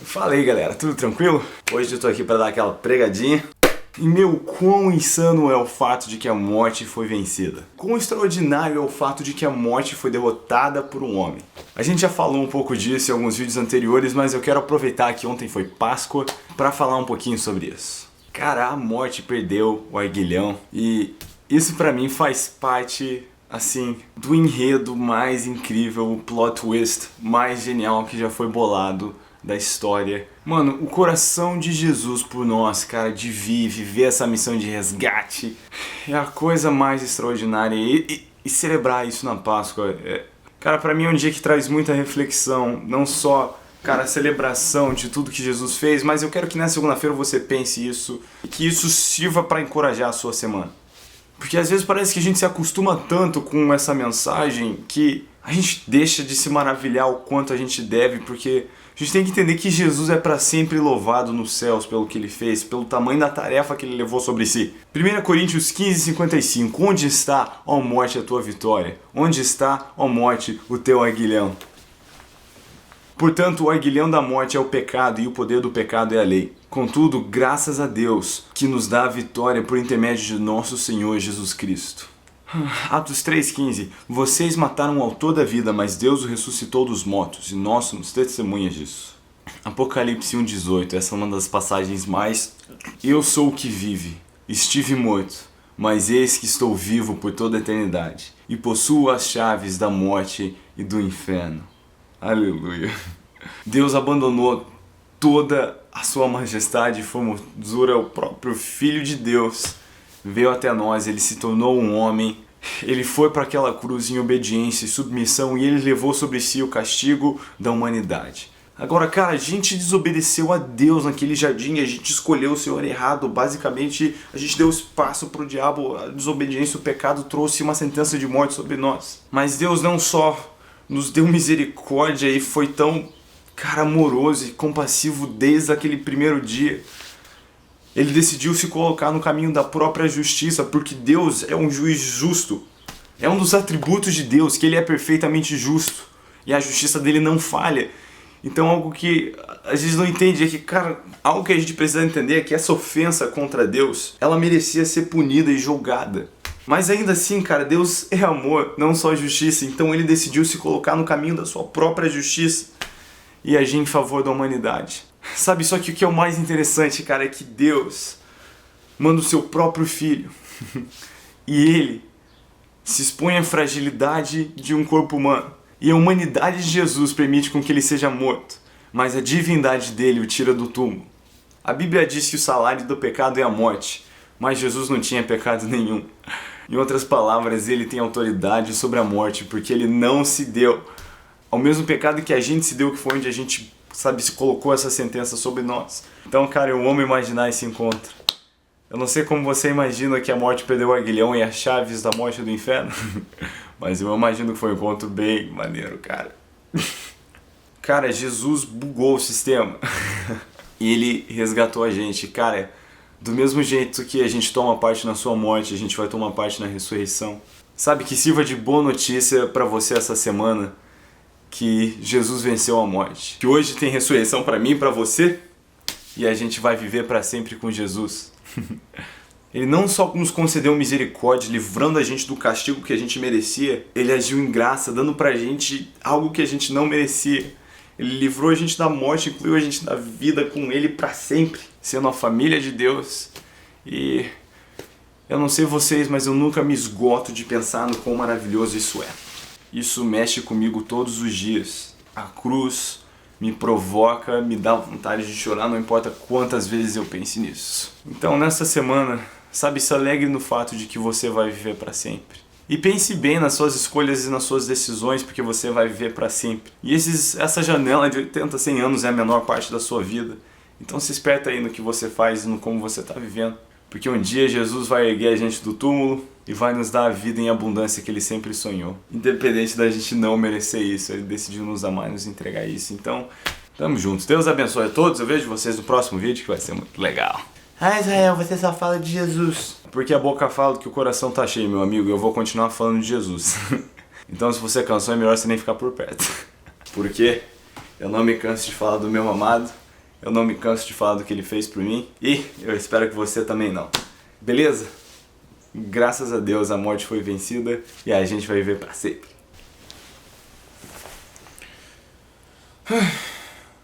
Fala aí galera, tudo tranquilo? Hoje eu tô aqui pra dar aquela pregadinha. E meu, quão insano é o fato de que a morte foi vencida. Quão extraordinário é o fato de que a morte foi derrotada por um homem. A gente já falou um pouco disso em alguns vídeos anteriores, mas eu quero aproveitar que ontem foi Páscoa pra falar um pouquinho sobre isso. Cara, a morte perdeu o aguilhão e isso pra mim faz parte, assim, do enredo mais incrível, o plot twist mais genial que já foi bolado da história. Mano, o coração de Jesus por nós, cara, de viver essa missão de resgate é a coisa mais extraordinária e celebrar isso na Páscoa, cara, pra mim é um dia que traz muita reflexão, não só, cara, a celebração de tudo que Jesus fez, mas eu quero que na segunda-feira você pense isso e que isso sirva pra encorajar a sua semana. Porque às vezes parece que a gente se acostuma tanto com essa mensagem que a gente deixa de se maravilhar o quanto a gente deve, porque a gente tem que entender que Jesus é para sempre louvado nos céus pelo que ele fez, pelo tamanho da tarefa que ele levou sobre si. 1 Coríntios 15:55. Onde está, ó morte, a tua vitória? Onde está, ó morte, o teu aguilhão? Portanto, o aguilhão da morte é o pecado e o poder do pecado é a lei. Contudo, graças a Deus, que nos dá a vitória por intermédio de nosso Senhor Jesus Cristo. Atos 3,15. Vocês mataram o autor da vida, mas Deus o ressuscitou dos mortos, e nós somos testemunhas disso. Apocalipse 1,18. Essa é uma das passagens mais... Eu sou o que vive. Estive morto, mas eis que estou vivo por toda a eternidade, e possuo as chaves da morte e do inferno. Aleluia. Deus abandonou toda a sua majestade e formosura, o próprio Filho de Deus veio até nós, ele se tornou um homem, ele foi para aquela cruz em obediência e submissão e ele levou sobre si o castigo da humanidade. Agora, cara, a gente desobedeceu a Deus naquele jardim, a gente escolheu o Senhor errado, basicamente a gente deu espaço para o diabo, a desobediência, o pecado trouxe uma sentença de morte sobre nós. Mas Deus não só nos deu misericórdia e foi tão, cara, amoroso e compassivo desde aquele primeiro dia. Ele decidiu se colocar no caminho da própria justiça, porque Deus é um juiz justo. É um dos atributos de Deus, que ele é perfeitamente justo. E a justiça dele não falha. Então algo que a gente não entende é que, cara, algo que a gente precisa entender é que essa ofensa contra Deus, ela merecia ser punida e julgada. Mas ainda assim, cara, Deus é amor, não só justiça. Então ele decidiu se colocar no caminho da sua própria justiça e agir em favor da humanidade. Sabe, só que o que é o mais interessante, cara, é que Deus manda o seu próprio Filho e ele se expõe à fragilidade de um corpo humano. E a humanidade de Jesus permite com que ele seja morto, mas a divindade dele o tira do túmulo. A Bíblia diz que o salário do pecado é a morte, mas Jesus não tinha pecado nenhum. Em outras palavras, ele tem autoridade sobre a morte, porque ele não se deu ao mesmo pecado que a gente se deu, que foi onde a gente, sabe, se colocou essa sentença sobre nós. Então, cara, eu amo imaginar esse encontro. Eu não sei como você imagina que a morte perdeu o aguilhão e as chaves da morte do inferno, mas eu imagino que foi um encontro bem maneiro, cara. Cara, Jesus bugou o sistema e ele resgatou a gente, cara. Do mesmo jeito que a gente toma parte na sua morte, a gente vai tomar parte na ressurreição. Sabe, que sirva de boa notícia pra você essa semana que Jesus venceu a morte. Que hoje tem ressurreição pra mim e pra você e a gente vai viver pra sempre com Jesus. Ele não só nos concedeu misericórdia, livrando a gente do castigo que a gente merecia, ele agiu em graça, dando pra gente algo que a gente não merecia. Ele livrou a gente da morte, incluiu a gente na vida com ele pra sempre, sendo a família de Deus. E eu não sei vocês, mas eu nunca me esgoto de pensar no quão maravilhoso isso é. Isso mexe comigo todos os dias. A cruz me provoca, me dá vontade de chorar, não importa quantas vezes eu pense nisso. Então nessa semana, sabe, se alegre no fato de que você vai viver pra sempre. E pense bem nas suas escolhas e nas suas decisões, porque você vai viver para sempre. E essa janela de 80, 100 anos é a menor parte da sua vida. Então se esperta aí no que você faz e no como você está vivendo. Porque um dia Jesus vai erguer a gente do túmulo e vai nos dar a vida em abundância que ele sempre sonhou. Independente da gente não merecer isso, ele decidiu nos amar e nos entregar isso. Então, tamo juntos. Deus abençoe a todos. Eu vejo vocês no próximo vídeo que vai ser muito legal. Ah, Israel, você só fala de Jesus. Porque a boca fala que o coração tá cheio, meu amigo, e eu vou continuar falando de Jesus. Então se você cansou, é melhor você nem ficar por perto. Porque eu não me canso de falar do meu amado Eu não me canso de falar do que ele fez por mim e eu espero que você também não. Beleza? Graças a Deus a morte foi vencida e a gente vai viver para sempre.